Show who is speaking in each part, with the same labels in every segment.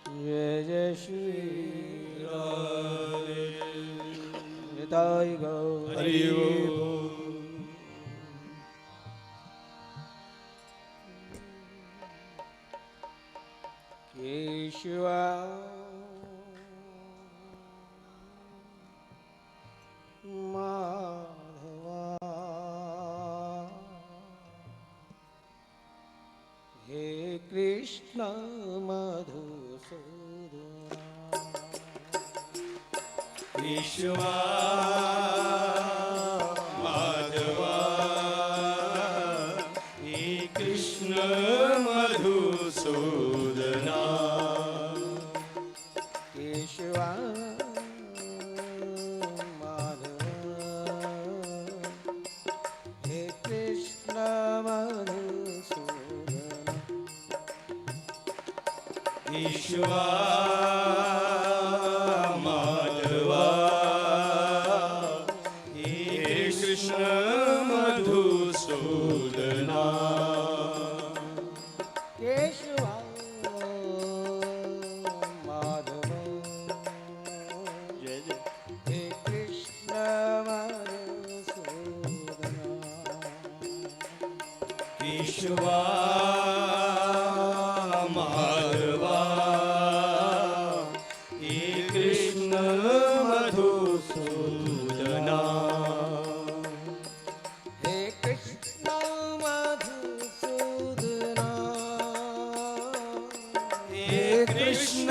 Speaker 1: जय जय श्री राधे निताय गौर
Speaker 2: हरि ओम।
Speaker 1: केशवा माधवा हे कृष्ण मधुसूदना
Speaker 2: केशवा माधवा हे कृष्ण मधुसूदना
Speaker 1: केशवा हे कृष्ण मधुसूदना
Speaker 2: केशवा माधवा हे कृष्ण मधुसूदना
Speaker 1: केशवा माधव
Speaker 2: जय जय
Speaker 1: हे कृष्ण मधुसूदना
Speaker 2: केशवा माधवा हे कृष्ण मधुसूदना
Speaker 1: हे कृष्ण मधुसूदना
Speaker 2: हे कृष्ण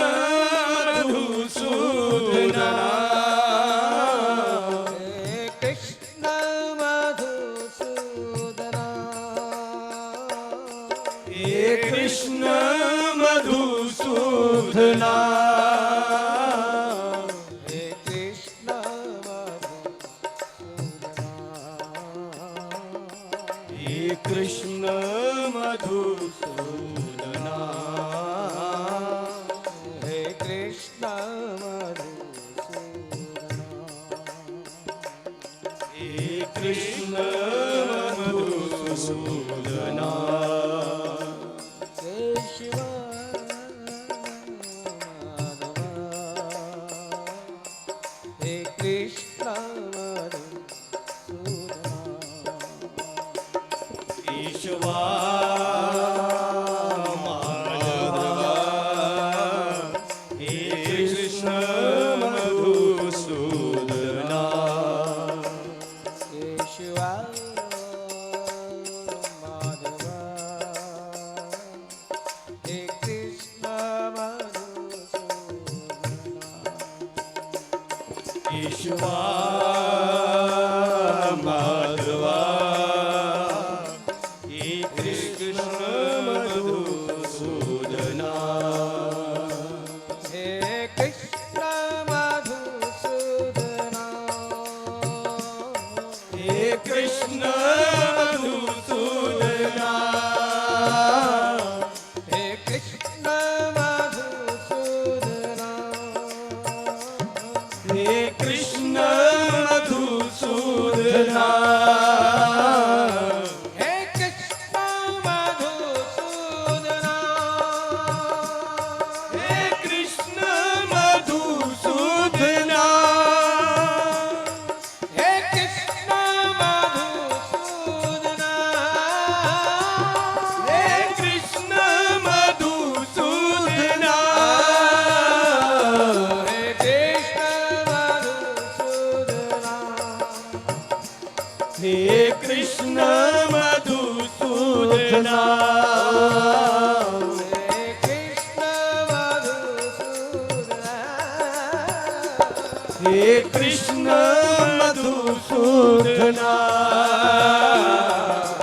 Speaker 2: मधुसूदना
Speaker 1: हे कृष्ण मधुसूदना
Speaker 2: हे कृष्ण मधुसूदना
Speaker 1: हे कृष्ण मधुसूदना
Speaker 2: हे कृष्ण मधुसूदना
Speaker 1: हे कृष्ण मधुसूदना
Speaker 2: हे कृष्ण मधुसूदना
Speaker 1: केशवा हे कृष्ण मधुसूदना
Speaker 2: केशवा माधवा हे कृष्ण मधुसूदना
Speaker 1: केशवा माधवा हे कृष्ण मधुसूदना
Speaker 2: केशवा माधवा हे कृष्ण मधुसूदना
Speaker 1: हे कृष्ण मधुसूदना
Speaker 2: हे कृष्ण मधुसूदना
Speaker 1: हे कृष्ण मधुसूदना
Speaker 2: हे कृष्ण मधुसूदना
Speaker 1: हे कृष्ण मधुसूदना
Speaker 2: हे कृष्ण मधुसूदना
Speaker 1: हे कृष्ण मधुसूदना
Speaker 2: हे कृष्ण मधुसूदना
Speaker 1: हे कृष्ण मधुसूदना
Speaker 2: हे कृष्ण मधुसूदना
Speaker 1: हे कृष्ण मधुसूदना
Speaker 2: हे कृष्ण मधुसूदना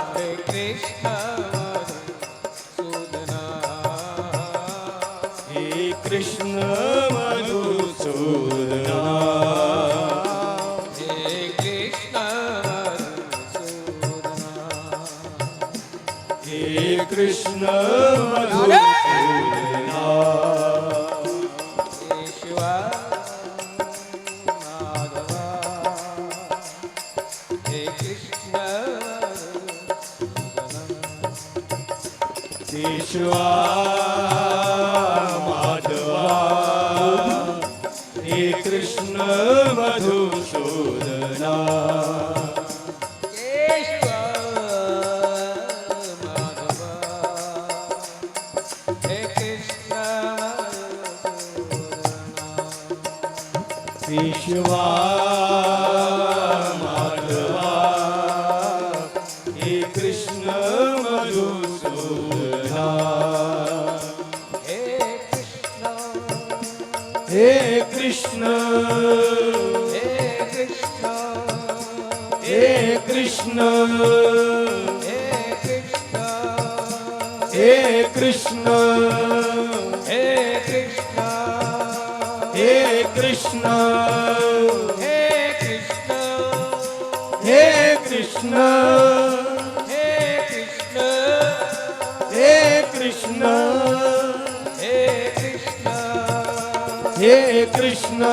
Speaker 1: हे कृष्ण मधुसूदना
Speaker 2: हे कृष्ण मधुसूदना
Speaker 1: हे कृष्ण मधुसूदना
Speaker 2: हे कृष्ण मधुसूदना
Speaker 1: केशवा माधवा हे कृष्ण मधुसूदना
Speaker 2: केशवा माधवा केशवा माधवा हे कृष्ण मधुसूदना
Speaker 1: हे कृष्ण
Speaker 2: हे कृष्ण
Speaker 1: हे कृष्ण
Speaker 2: हे कृष्ण
Speaker 1: हे कृष्ण
Speaker 2: हे कृष्ण
Speaker 1: हे
Speaker 2: हे
Speaker 1: कृष्ण
Speaker 2: कृष्ण
Speaker 1: हे
Speaker 2: हे कृष्ण
Speaker 1: कृष्ण
Speaker 2: हे
Speaker 1: हे कृष्ण
Speaker 2: कृष्ण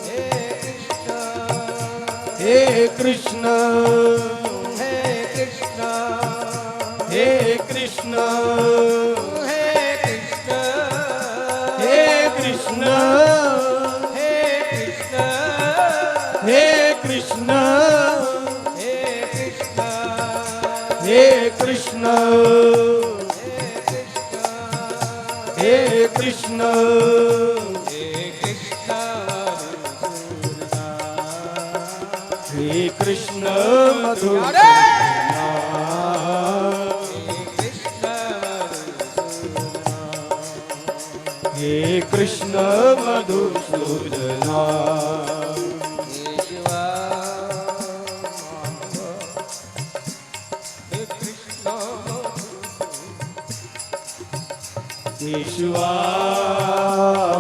Speaker 1: हे
Speaker 2: हे
Speaker 1: कृष्ण
Speaker 2: कृष्ण
Speaker 1: हे
Speaker 2: हे
Speaker 1: कृष्ण
Speaker 2: कृष्ण
Speaker 1: हे कृष्ण
Speaker 2: हे कृष्ण
Speaker 1: हे कृष्ण
Speaker 2: हे
Speaker 1: हे
Speaker 2: कृष्ण
Speaker 1: कृष्ण
Speaker 2: हे कृष्ण
Speaker 1: हे कृष्ण
Speaker 2: हे कृष्ण मधुसूदना हे कृष्ण मधुसूदना केशवा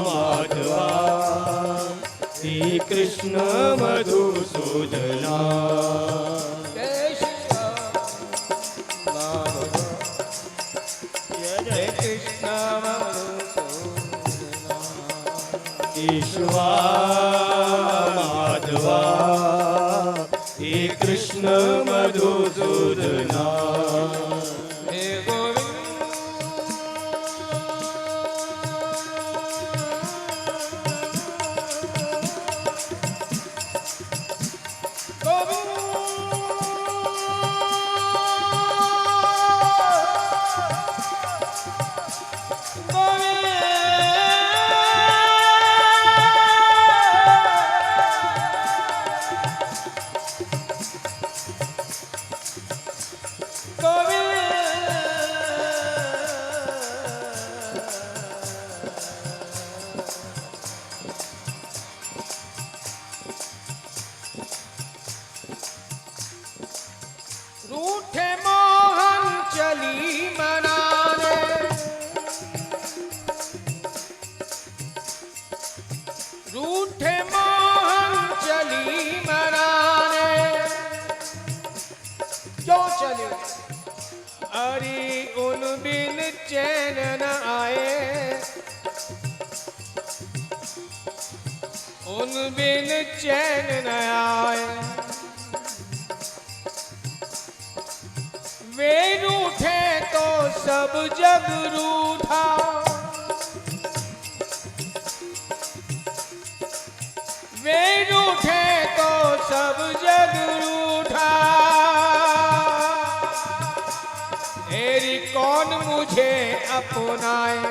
Speaker 2: माधवा हे कृष्ण मधुसूदना केशवा माधवा हे कृष्ण मधुसूदना
Speaker 1: रूठे मोहन चली मनाने रूठे मोहन चली मनाने क्यों चले अरे उन बिन चैन न आए उन बिन चैन न आए वे रूठे तो सब जग रूठा वे रूठे तो सब जग रूठा मेरी कौन मुझे अपनाए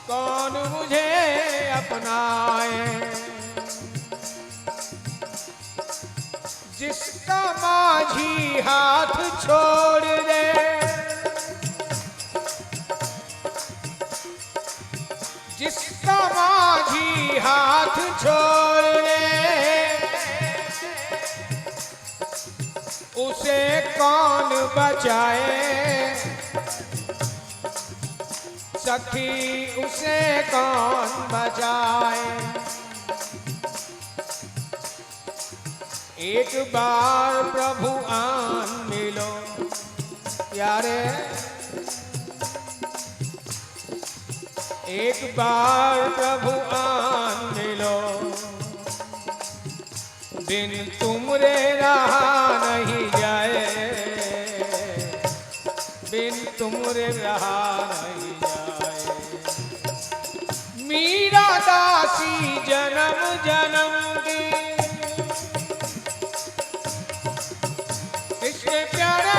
Speaker 1: कौन मुझे अपनाए जिसका माझी हाथ छोड़ दे जिसका माझी हाथ छोड़ दे उसे कौन बचाए सखी उसे कौन बचाए एक बार प्रभु आन मिलो यारे एक बार प्रभु आन मिलो बिन तुमरे रहा नहीं जाए बिन तुमरे रहा नहीं जाए मीरा दासी जन्म जन्म की कृष्ण प्यारे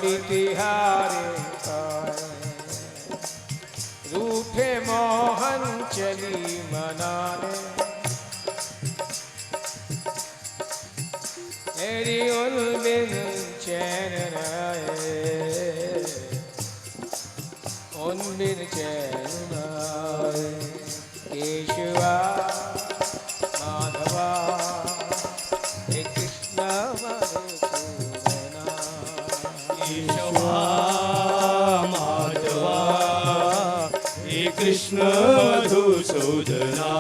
Speaker 1: बड़ी तिहारे रूठे मोहन चली मनाने मेरी उन बिन चैन न आए उन बिन चैन न आए केशवा माधवा हे कृष्ण मधुसूदना
Speaker 2: केशवा माधवा हे कृष्ण मधुसूदना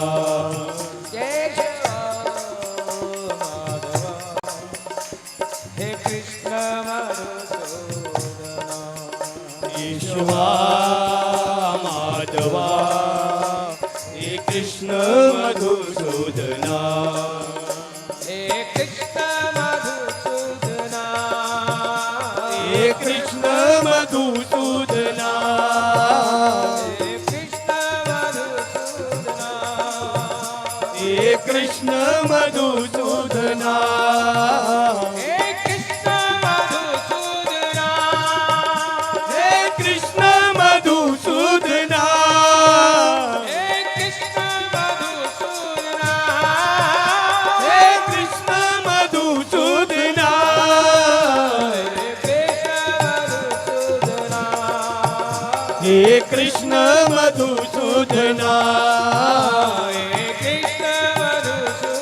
Speaker 1: केशवा माधवा हे कृष्ण मधुसूदना
Speaker 2: केशवा माधवा हे कृष्ण मधुसूदना
Speaker 1: हे कृष्ण मधुसूदना
Speaker 2: हे कृष्ण मधुसूदना
Speaker 1: हे कृष्ण मधुसूदना
Speaker 2: हे कृष्ण मधुसूदना
Speaker 1: हे कृष्ण मधुसूदना
Speaker 2: हे कृष्ण मधुसूदना
Speaker 1: हे कृष्ण मधुसूदना
Speaker 2: हे कृष्ण मधुसूदना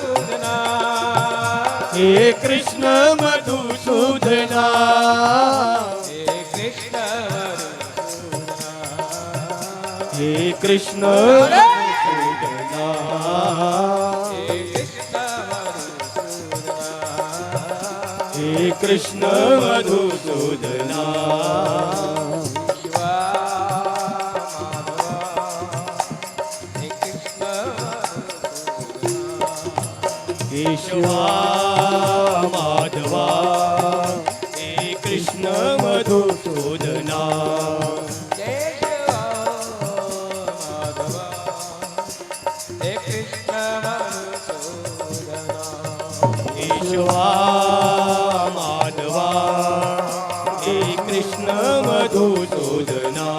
Speaker 1: हे कृष्ण मधुसूदना
Speaker 2: हे कृष्ण मधुसूदना हे कृष्ण मधुसूदना केशवा माधवा हे कृष्ण मधुसूदना केशवा माधवा हे कृष्ण मधुसूदना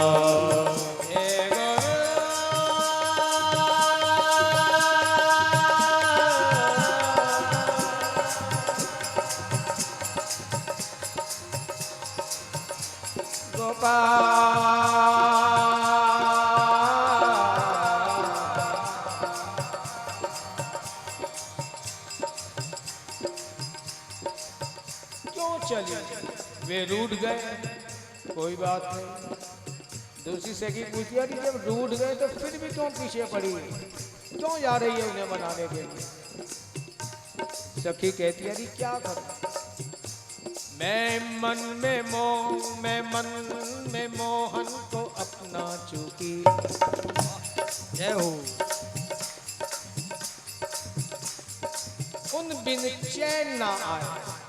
Speaker 1: क्यों चली वे रूठ गए कोई बात नहीं दूसरी सखी पूछती है जब रूठ गए तो फिर भी क्यों पीछे पड़ी क्यों जा रही है उन्हें बनाने के लिए सखी कहती है क्या करूं मैं मन में मोहन को अपना चुकी जय हो उन बिन चैन ना आए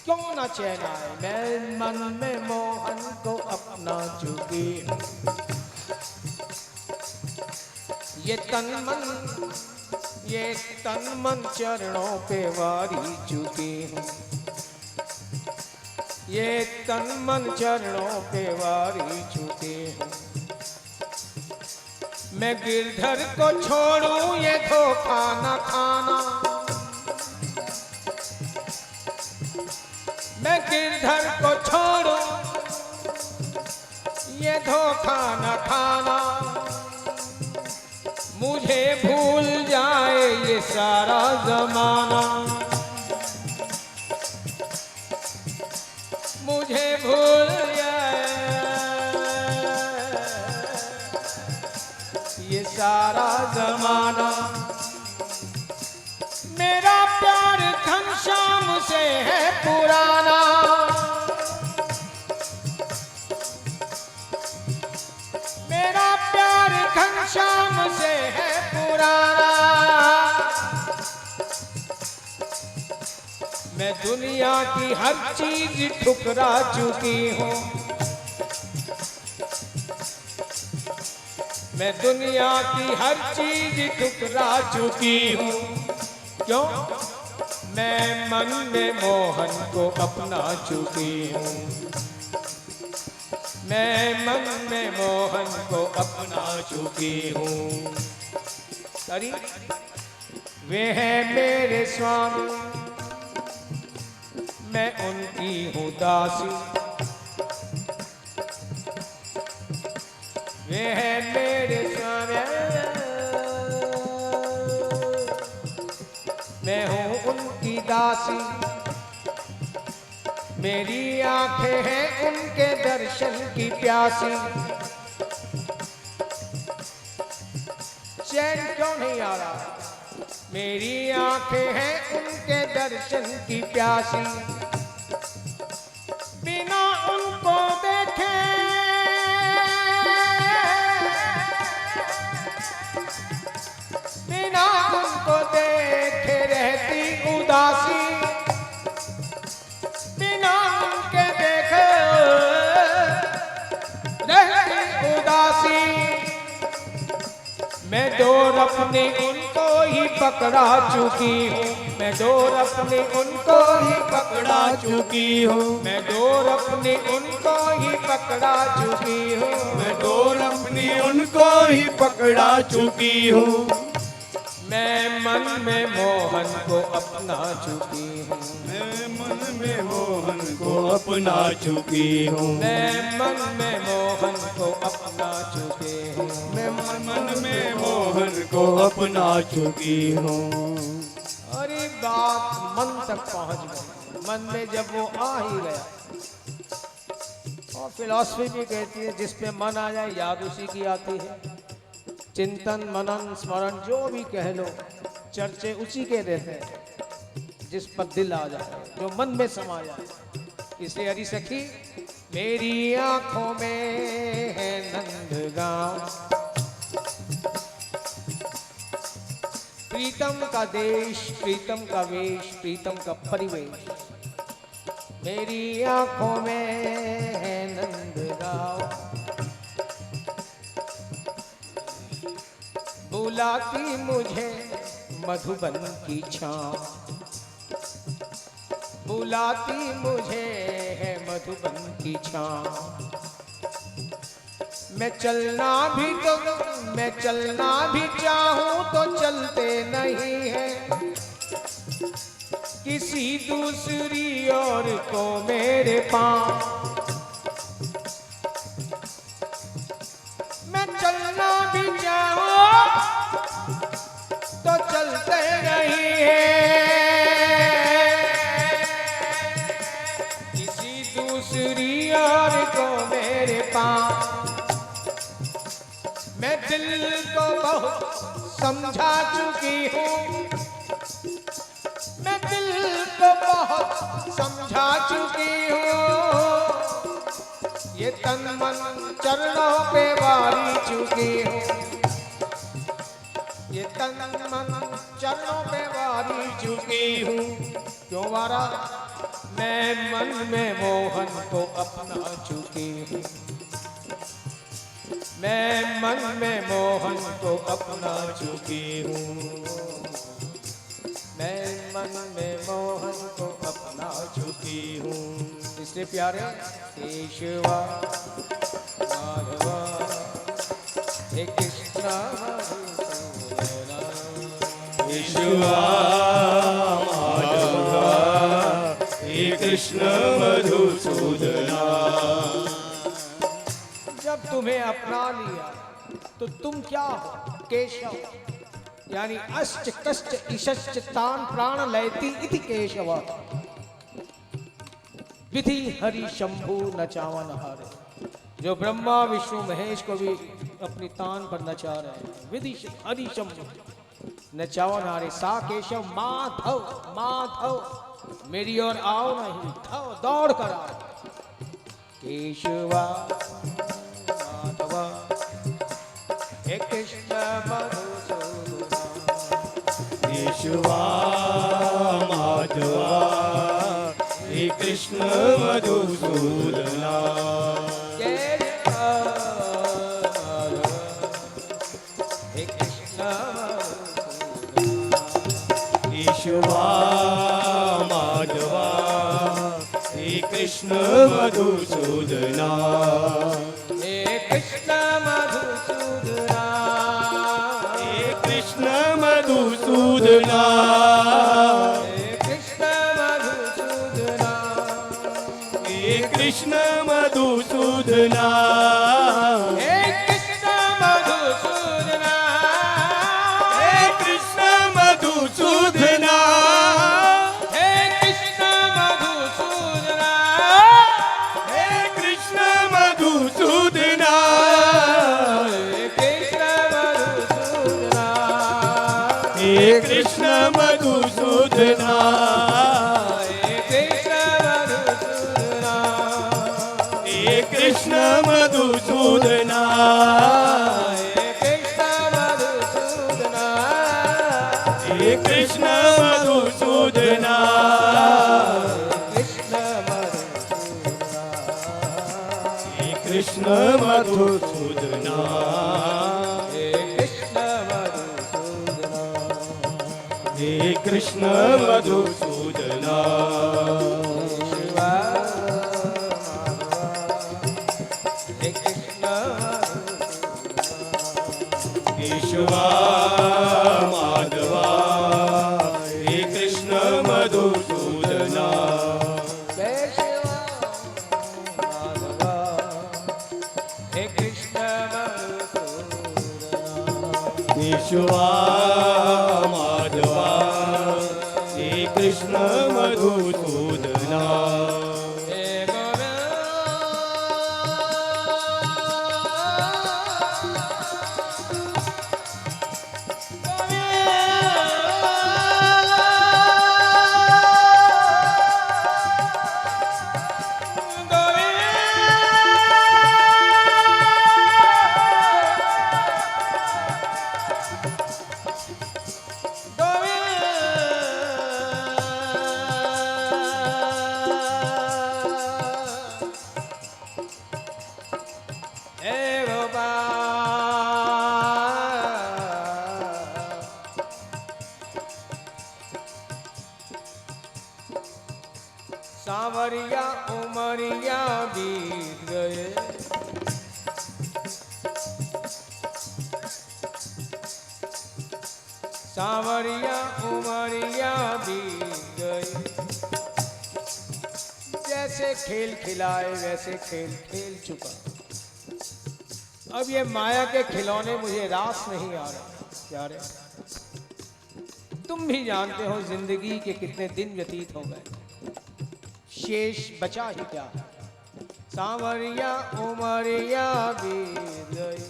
Speaker 1: क्यों ना चैन आए मैं मन में मोहन को अपना चुकी ये तन मन चरणों पे वारी चुकी हूँ ये तन मन चरणों पे वारी चुकी हूँ मैं गिरधर को छोड़ूं ये धोखा न खाना मैं गिरधर को छोड़ूं ये धोखा न खाना मुझे भूल जाए ये सारा जमाना मुझे भूल जाए ये सारा जमाना मेरा प्यार घनश्याम से है पुराना मेरा प्यार घनश्याम से है पुराना मैं दुनिया की हर चीज ठुकरा चुकी हूँ मैं दुनिया की हर चीज ठुकरा चुकी हूँ क्यों मैं मन में मोहन को अपना चुकी हूँ, मैं मन में मोहन को अपना
Speaker 2: चुकी हूँ।
Speaker 1: अरे वे हैं मेरे स्वामी, मैं उनकी हूँ दासी। वे हैं मेरे स्वामी, मैं हूँ उनकी दासी। मेरी आंखें हैं उनके दर्शन की प्यासी। चैन क्यों नहीं आ रहा? मेरी आंखें हैं उनके दर्शन की प्यासी। बिना उनको देखे बिना उनको देखे रहती उदासी। बिना उनके देखे रहती उदासी। मैं डोर अपनी उनको ही पकड़ा चुकी हूँ, मैं डोर अपनी उनको ही पकड़ा
Speaker 2: चुकी हूँ।
Speaker 1: मैं डोर अपनी उनको ही पकड़ा चुकी हूँ।
Speaker 2: मैं डोर अपनी उनको ही पकड़ा चुकी हूँ।
Speaker 1: मैं मन में मोहन को अपना चुकी हूँ,
Speaker 2: मैं मन में मोहन को अपना चुकी हूँ।
Speaker 1: मैं मन में मोहन को अपना चुकी हूँ।
Speaker 2: मैं मन में मोहन को अपना चुकी हूँ।
Speaker 1: अरे बात मन तक पहुँच गई। मन में जब वो आ ही गया, और फिलॉसफी भी कहती है जिस पे मन आ जाए याद उसी की आती है। चिंतन मनन स्मरण जो भी कह लो, चर्चे उसी के रहते हैं जिस पर दिल आ जाए, जो मन में समा जाए। इसलिए हरी सखी, मेरी आंखों में है नंदगांव, प्रीतम का देश, प्रीतम का वेश, प्रीतम का परिवेश। मेरी आंखों में है नंदगांव, बुलाती मुझे मधुबन की छाँव, बुलाती मुझे है मधुबन की छाँव। मैं चलना भी चाहूँ तो चलते नहीं है, किसी दूसरी ओर को मेरे पाँव। मैं चलना भी चाहूँ तो चलते नहीं है, किसी दूसरी ओर को मेरे पाँव। मैं दिल को बहुत समझा चुकी हूँ, मैं दिल को बहुत समझा चुकी हूँ। ये तन मन चरणों पे वारी चुकी हूँ, ये तन मन चरणों पे वारी चुकी हूँ। क्यों वारा? मैं मन में मोहन को अपना चुकी हूँ, मैं मन में मोहन को अपना चुकी हूँ, मैं मन में मोहन को अपना चुकी हूँ। इसलिए प्यारे केशवा माधवा हे कृष्णा
Speaker 2: केशवा माधवा हे कृष्ण मधुसूदना।
Speaker 1: जब तुम्हें अपना लिया तो तुम क्या हो? केशव, यानी अश्च कश्च ईश्च तान प्राण लयति इति केशव। विधि हरि शंभु नचावन हारे। जो ब्रह्मा विष्णु महेश को भी अपनी तान पर नचा रहे हैं, विधि हरि शंभु नचावन हारे। सा केशव माधव, माधव मेरी ओर आओ नहीं, दौड़ कर आओ। केशवा माधवा हे कृष्ण मधुसूदना।
Speaker 2: केशवा माधवा हे कृष्ण मधुसूदना।
Speaker 1: हे कृष्ण मधुसूदना।
Speaker 2: केशवा माधवा हे कृष्ण मधुसूदना
Speaker 1: हे कृष्ण मधुसूदना
Speaker 2: हे कृष्ण मधुसूदना
Speaker 1: हे कृष्ण मधुसूदना
Speaker 2: हे कृष्ण मधुसूदना
Speaker 1: हे कृष्ण मधुसूदना
Speaker 2: हे कृष्ण मधुसूदना
Speaker 1: हे कृष्ण मधुसूदना
Speaker 2: हे कृष्ण मधुसूदना
Speaker 1: हे कृष्ण मधुसूदना
Speaker 2: हे कृष्ण मधुसूदना
Speaker 1: हे कृष्ण मधुसूदना
Speaker 2: हे कृष्ण मधुसूदना
Speaker 1: हे
Speaker 2: हे
Speaker 1: कृष्ण मधुसूदना
Speaker 2: कृष्ण मधुसूदना
Speaker 1: शिवा
Speaker 2: माधवा हे कृष्ण मधुसूदना
Speaker 1: जय शिवा माधवा हे कृष्ण मधुसूदना
Speaker 2: विश्वा माधवा हे कृष्ण मधुसूदना
Speaker 1: हे सांवरिया उमरिया बीत गए सांवरिया उमरिया बीत गए जैसे खेल खिलाए वैसे खेल खेल चुका अब ये माया के खिलौने मुझे रास नहीं आ रहे प्यारे तुम भी जानते हो जिंदगी के कितने दिन व्यतीत हो गए शेष बचा ही क्या सांवरिया उमरिया बीत गई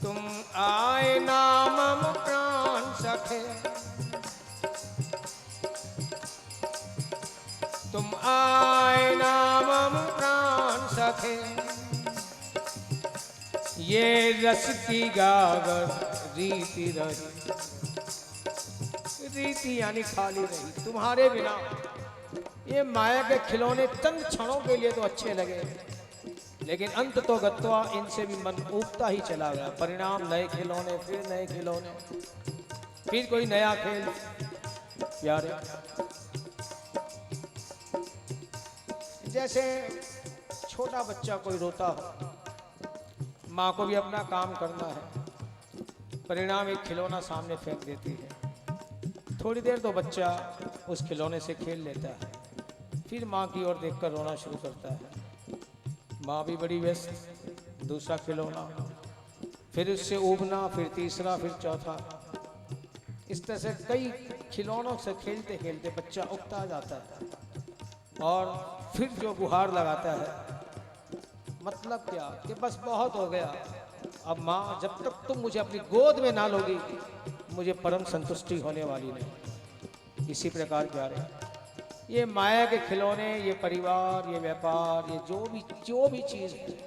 Speaker 1: तुम आए नाम प्राण सखे तुम आए नाम प्राण सखे ये रस की गागर रीति रही रीति यानी खाली रही तुम्हारे बिना ये माया के खिलौने चंद क्षणों के लिए तो अच्छे लगे लेकिन अंत तो गत्वा इनसे भी मन ऊबता ही चला गया परिणाम नए खिलौने फिर नए खिलौने फिर कोई नया खेल प्यारे जैसे छोटा बच्चा कोई रोता हो माँ को भी अपना काम करना है परिणाम एक खिलौना सामने फेंक देती है थोड़ी देर तो बच्चा उस खिलौने से खेल लेता है फिर माँ की ओर देखकर रोना शुरू करता है माँ भी बड़ी व्यस्त दूसरा खिलौना फिर उससे ऊबना फिर तीसरा फिर चौथा इस तरह से कई खिलौनों से खेलते खेलते बच्चा उगता जाता है और फिर जो गुहार लगाता है मतलब क्या कि बस बहुत हो गया अब माँ जब तक तुम मुझे अपनी गोद में ना लोगी मुझे परम संतुष्टि होने वाली नहीं इसी प्रकार प्यारे ये माया के खिलौने ये परिवार ये व्यापार ये जो भी चीज़ है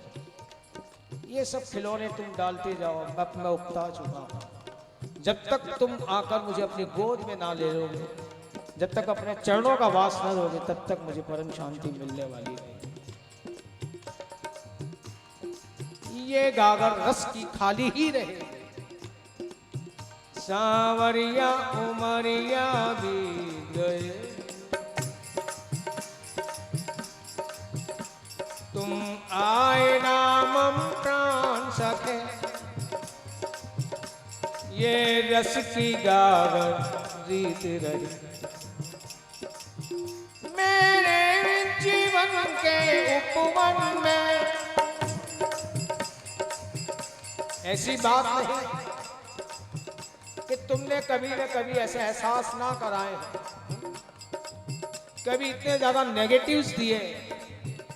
Speaker 1: ये सब खिलौने तुम डालते जाओ मैं उगता चुका हूँ जब तक तुम आकर मुझे अपनी गोद में ना ले लोगे जब तक अपने चरणों का वास न दोगे तब तक मुझे परम शांति मिलने वाली नहीं ये गागर रस की खाली ही रहे सांवरिया उमरिया भी आए नामम प्राण सखे, ये रस की गावन रीत रही। मेरे जीवन के उपवन में ऐसी बात नहीं कि तुमने कभी न कभी ऐसे एहसास ना कराए, कभी इतने ज्यादा नेगेटिव्स दिए,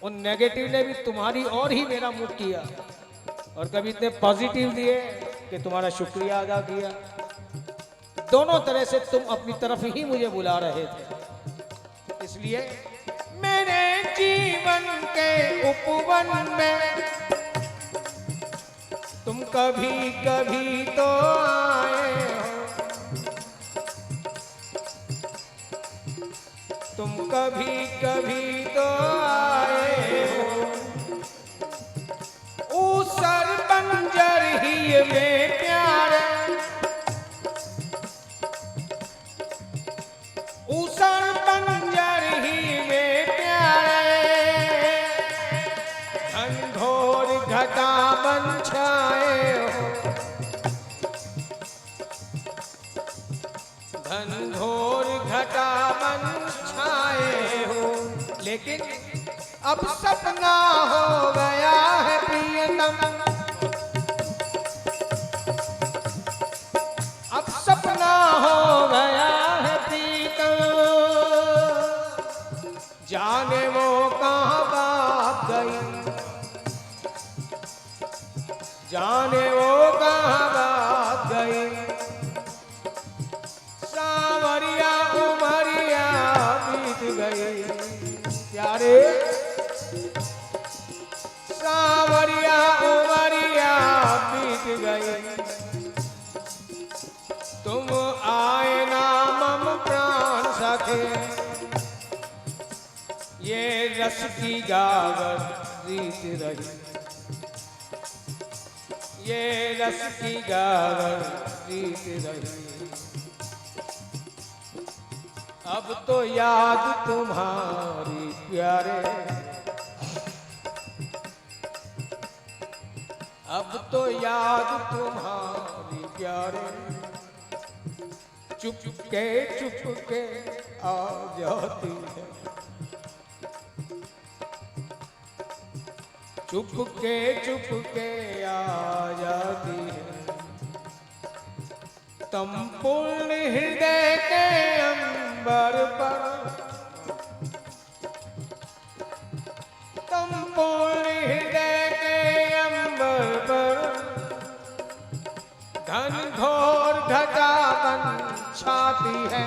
Speaker 1: उन नेगेटिव ने भी तुम्हारी और ही मेरा मुख किया, और कभी इतने पॉजिटिव दिए कि तुम्हारा शुक्रिया अदा किया। दोनों तरह से तुम अपनी तरफ ही मुझे बुला रहे थे। इसलिए मेरे जीवन के उपवन में तुम कभी कभी तो आए हो, तुम कभी कभी तो आए हो। ऊसर बंजर ही में प्यारे, ऊसर बंजर ही में प्यारे, घनघोर घटा बन छाए हो, घनघोर घटा बन छाए हो। लेकिन अब सपना हो गया है प्रियतम, अब सपना हो गया है प्रीतम, जाने वो कहाँ बात गई, जाने वो कहाँ बात गई। सावरिया उमरिया बीत गई प्यारे, सावरिया उमरिया बीत गई। तुम आए नामम प्राण सखे, ये रस की गागर रीत रही, ये रस की गागर रीत रही। अब तो याद तुम्हारी प्यारे, अब तो याद तुम्हारी प्यारे, चुप के आ जाती है, चुप के आ जाती है। तम पूर्ण हृदय के अंबर पर, तम पूर्ण हृदय के अंबर पर, घनघोर घटा बन छाती है,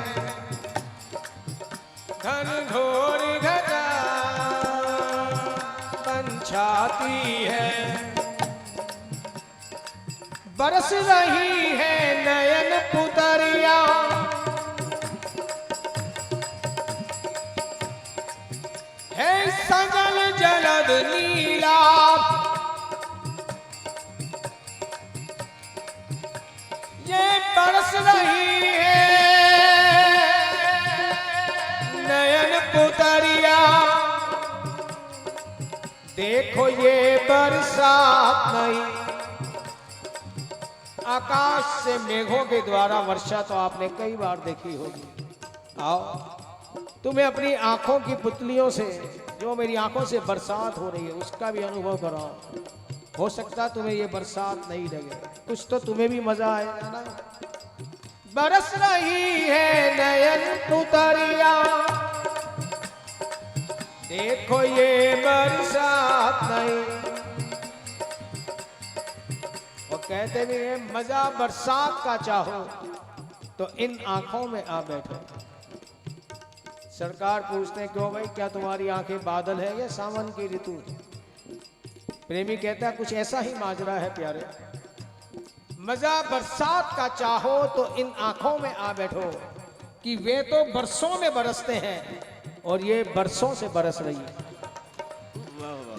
Speaker 1: घनघोर घटा बन छाती है। बरस रही है नयन पुतरिया, है सजल जलद नीला, ये बरस रही है नयन पुतरिया। देखो ये बरसात नहीं, आकाश से मेघों के द्वारा वर्षा तो आपने कई बार देखी होगी। आओ तुम्हें अपनी आंखों की पुतलियों से, जो मेरी आंखों से बरसात हो रही है, उसका भी अनुभव कराओ। हो सकता तुम्हें ये बरसात नहीं लगे, कुछ तो तुम्हें भी मजा आएगा ना। बरस रही है नयन पुतरिया, देखो ये बरसात नहीं। वो कहते भी हैं मजा बरसात का चाहो तो इन आंखों में आ बैठो। सरकार पूछते हैं क्यों भाई, क्या तुम्हारी आंखें बादल है या सावन की ऋतु? प्रेमी कहता है कुछ ऐसा ही माजरा है प्यारे। मजा बरसात का चाहो तो इन आंखों में आ बैठो कि वे तो बरसों में बरसते हैं और ये बरसों से बरस रही है।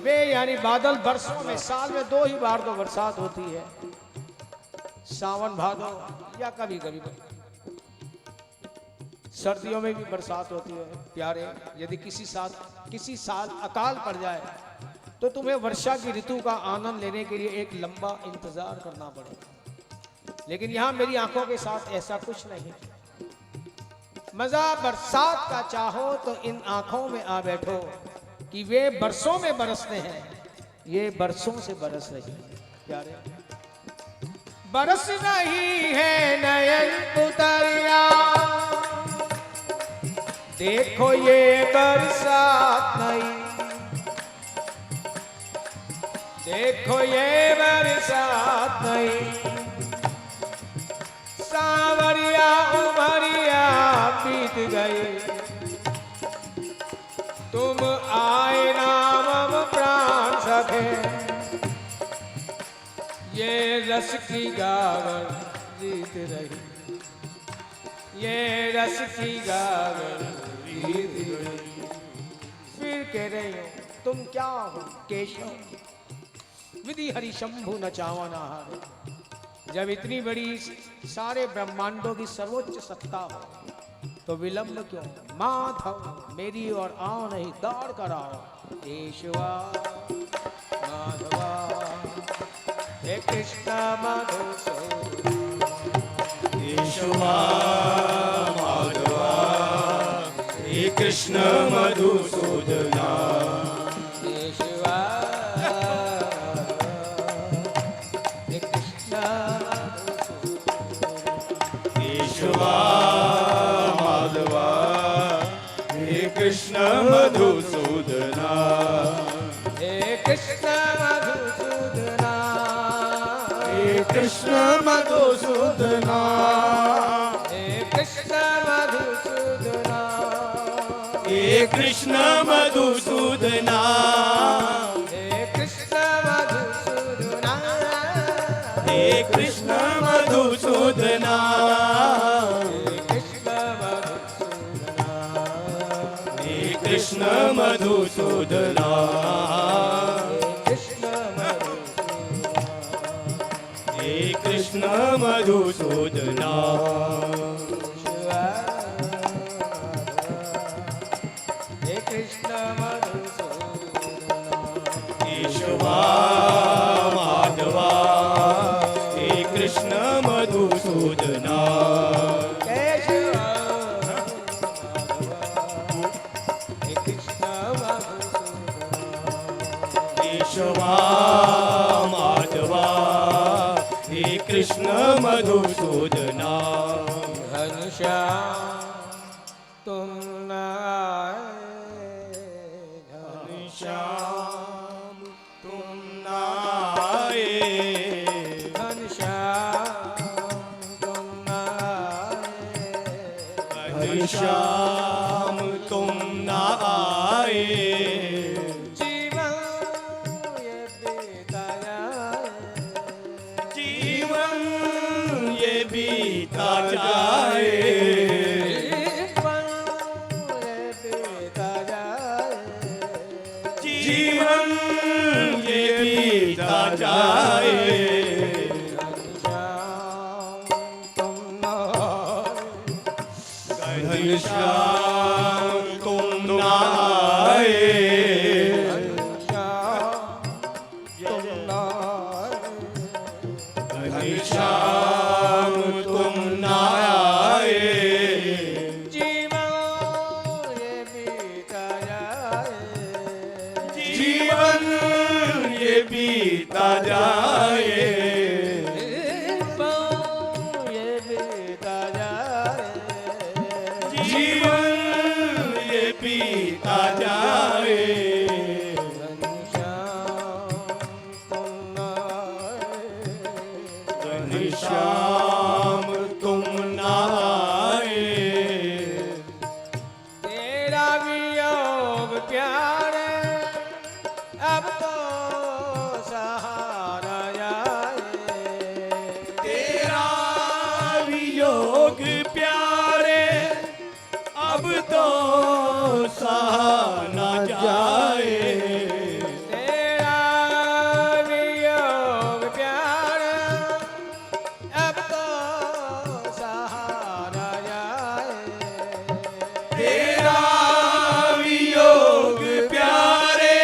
Speaker 1: वे यानी बादल बरसों में, साल में 2 ही बार तो बरसात होती है, सावन भादो या कभी कभी सर्दियों में भी बरसात होती है प्यारे। यदि किसी साल अकाल पड़ जाए तो तुम्हें वर्षा की ऋतु का आनंद लेने के लिए एक लंबा इंतजार करना पड़ेगा। लेकिन यहां मेरी आंखों के साथ ऐसा कुछ नहीं। मजा बरसात का चाहो तो इन आंखों में आ बैठो कि वे बरसों में बरसते हैं, ये बरसों से बरस रही है प्यारे। बरस रही है नयन पुतरिया, देखो ये बरसात नहीं, देखो ये बरसात नहीं। सावरिया उमरिया बीत गए, तुम आए नाम प्राण सखे, ये रस की गावन जीत रही, ये रस की गावन जीत रही। फिर कह रहे हो तुम क्या हो केशव, विधि हरि शंभु न चावन आहार। जब इतनी बड़ी सारे ब्रह्मांडों की सर्वोच्च सत्ता हो तो विलंब क्यों? माधव मेरी ओर आओ नहीं दौड़ कर आओ। केशवा माधवा हे कृष्ण मधुसूदन,
Speaker 2: केशवा माधवा हे कृष्ण मधुसूदना,
Speaker 1: केशवा हे कृष्ण
Speaker 2: केशवा माधवा हे कृष्ण मधुसूदना,
Speaker 1: हे कृष्ण मधुसूदना,
Speaker 2: हे कृष्ण मधुसूदना,
Speaker 1: हे कृष्ण मधुसूदना,
Speaker 2: हे कृष्ण मधुसूदना,
Speaker 1: हे कृष्ण मधुसूदना,
Speaker 2: हे कृष्ण मधुसूदना,
Speaker 1: हे कृष्ण मधुसूदना,
Speaker 2: हे कृष्ण मधुसूदना,
Speaker 1: हे कृष्ण मधुसूदना,
Speaker 2: केशवा माधवा हे कृष्ण मधुसूदना, केशवा माधवा हे कृष्ण मधुसूदना,
Speaker 1: घनश्याम तुम न आए,
Speaker 2: घनश्याम तुम न आए,
Speaker 1: घनश्याम तुम न आए,
Speaker 2: घनश्याम तुम न आए,
Speaker 1: जीवन ये बीता जाए,
Speaker 2: जीवन ये बीता जाए, घनश्याम तुम न आए, घनश्याम तुम न आए, जीवन ये बीता जाए, जीवन ये बीता जाए, घनश्याम तुम न आए,
Speaker 1: तेरा वियोग प्यारे अब तो सहारा जाए,
Speaker 2: तेरा वियोग प्यारे अब तो सहा न जाए,
Speaker 1: तेरा वियोग प्यारे अब तो सहारा जाए,
Speaker 2: तेरा वियोग प्यारे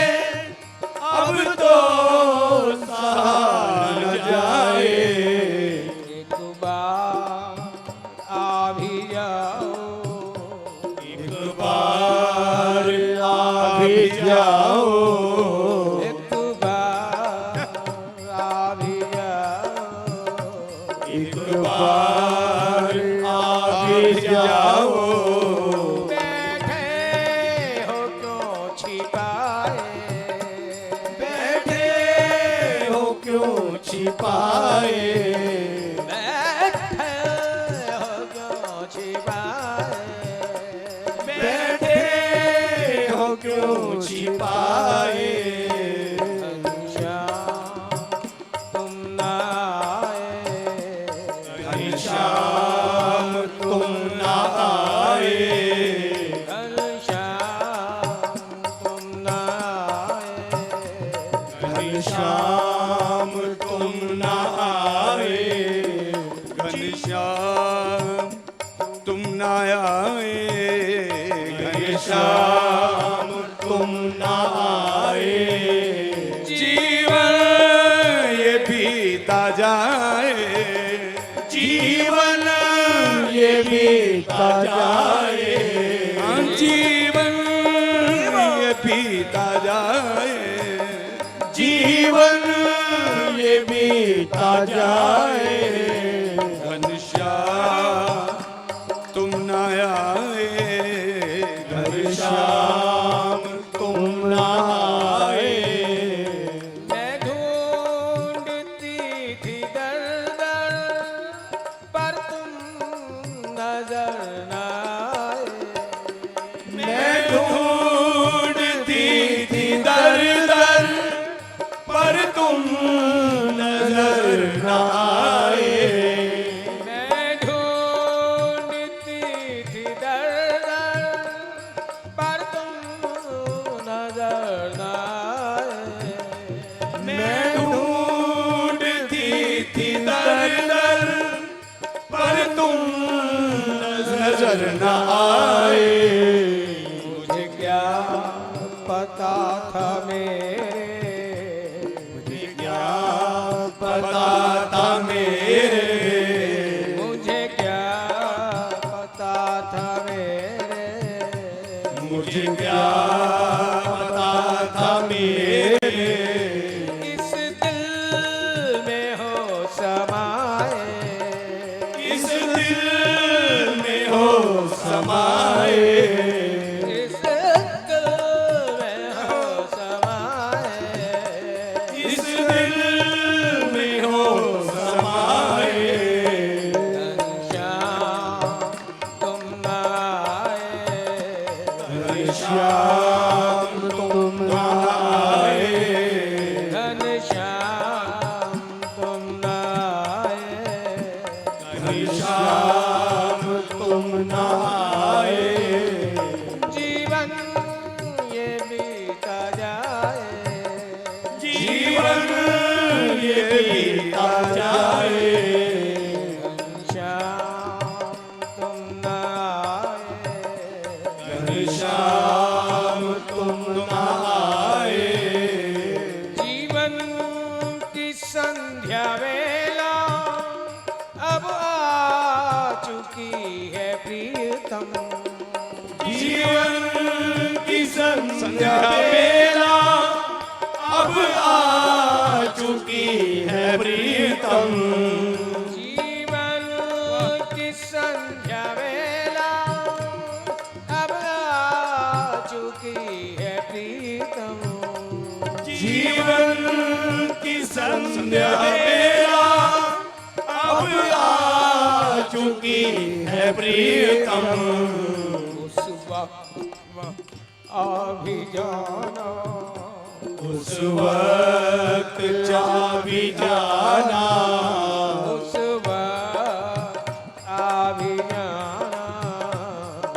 Speaker 2: अब भी जाओ,
Speaker 1: एक बार आ भी जाओ,
Speaker 2: एक बार आ भी जाओ।
Speaker 1: बैठे हो क्यों छिपाए,
Speaker 2: बैठे हो क्यों छिपाए,
Speaker 1: बैठे हो क्यों छिपाए,
Speaker 2: बैठे हो क्यों छिपाए।
Speaker 1: घनश्याम तुम ना आए,
Speaker 2: घनश्याम तुम ना आए,
Speaker 1: घनश्याम तुम ना आए,
Speaker 2: घनश्याम तुम ना आए, घनश्याम तुम ना आए। जीवन ये बीता जाए, जीवन ये बीता जाए, जीवन ये बीता जाए, जीवन ये बीता जाए। घनश्याम तुम ना आए, घनश्याम तुम ना आए।
Speaker 1: मैं ढूंढती थी दर दर पर तुम नजर न आए,
Speaker 2: मैं ढूंढती थी दर दर पर तुम नजर न आए।
Speaker 1: मैं ढूंढती थी दर दर पर तुम नजर न आए,
Speaker 2: मैं ढूंढती थी दर दर पर तुम नजर न आए।
Speaker 1: मुझे क्या पता था मेरे,
Speaker 2: मुझे क्या पता था मेरे,
Speaker 1: मुझे क्या पता था मेरे,
Speaker 2: मुझे क्या पता था मेरे।
Speaker 1: इस दिल में हो समाए,
Speaker 2: इस दिल में हो समाए,
Speaker 1: इस दिल में हो समाए,
Speaker 2: इस दिल में हो समाए।
Speaker 1: घनश्याम तुम न आए,
Speaker 2: घनश्याम तुम ना आए,
Speaker 1: घनश्याम तुम न आए,
Speaker 2: घनश्याम तुम ना आए।
Speaker 1: जीवन ये बीता जाए,
Speaker 2: जीवन ये बीता जाए,
Speaker 1: घनश्याम तुम न आए,
Speaker 2: घनश्याम तुम ना आए।
Speaker 1: जीवन की संध्या वेला अब आ चुकी है प्रियतम,
Speaker 2: जीवन की संध्या बेला अब आ चुकी है प्रीतम।
Speaker 1: जीवन की संध्या वेला अब आ चुकी है प्रीतम,
Speaker 2: जीवन की संध्या बेला अब आ चुकी है प्रीतम।
Speaker 1: उस वक्त आ भी जाना,
Speaker 2: उस वक्त जा भी जाना,
Speaker 1: उस वक्त आ भी जाना,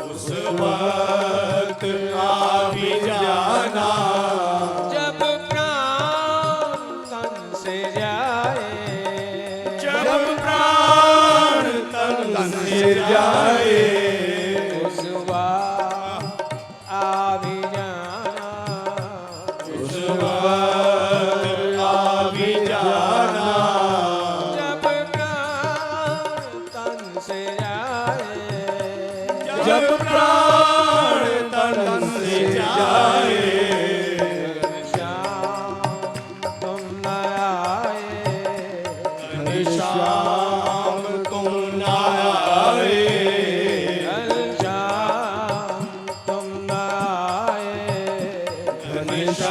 Speaker 2: उस वक्त आ भी जाना।
Speaker 1: जब प्राण तन से जाए,
Speaker 2: जब प्राण तन से जाए,
Speaker 1: उस वक्त आ भी जाना,
Speaker 2: उस वक्त आ भी जाना।
Speaker 1: जब प्राण तन से जाए,
Speaker 2: जब प्राण तन से जाए,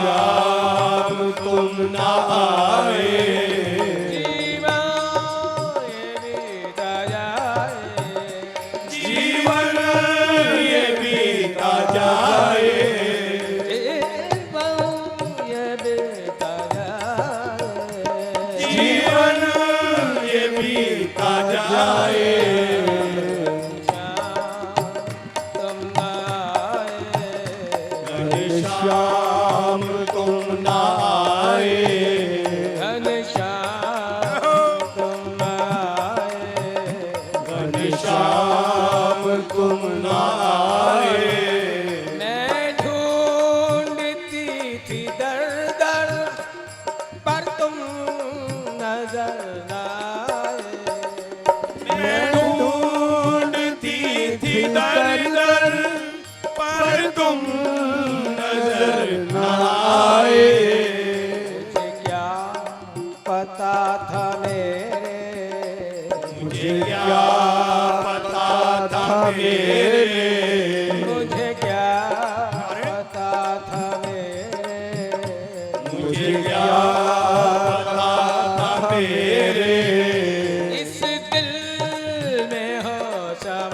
Speaker 2: श्याम तुम ना आए,
Speaker 1: जीवन ये बीता जाए,
Speaker 2: जीवन ये बीता जाए,
Speaker 1: जीवन ये बीता जाए,
Speaker 2: श्याम तुम ना आए,
Speaker 1: घनश्याम तुम आए,
Speaker 2: घनश्याम तुम ना आए,
Speaker 1: मैं ढूंढती थी दर दर पर तुम नजर न आए,
Speaker 2: मैं ढूंढती थी दर दर पर तुम नजर न आए,
Speaker 1: मुझे क्या पता था मेरे,
Speaker 2: मुझे क्या पता था मेरे,
Speaker 1: मुझे क्या पता था मेरे,
Speaker 2: मुझे क्या पता था मेरे,
Speaker 1: इस दिल में हो समा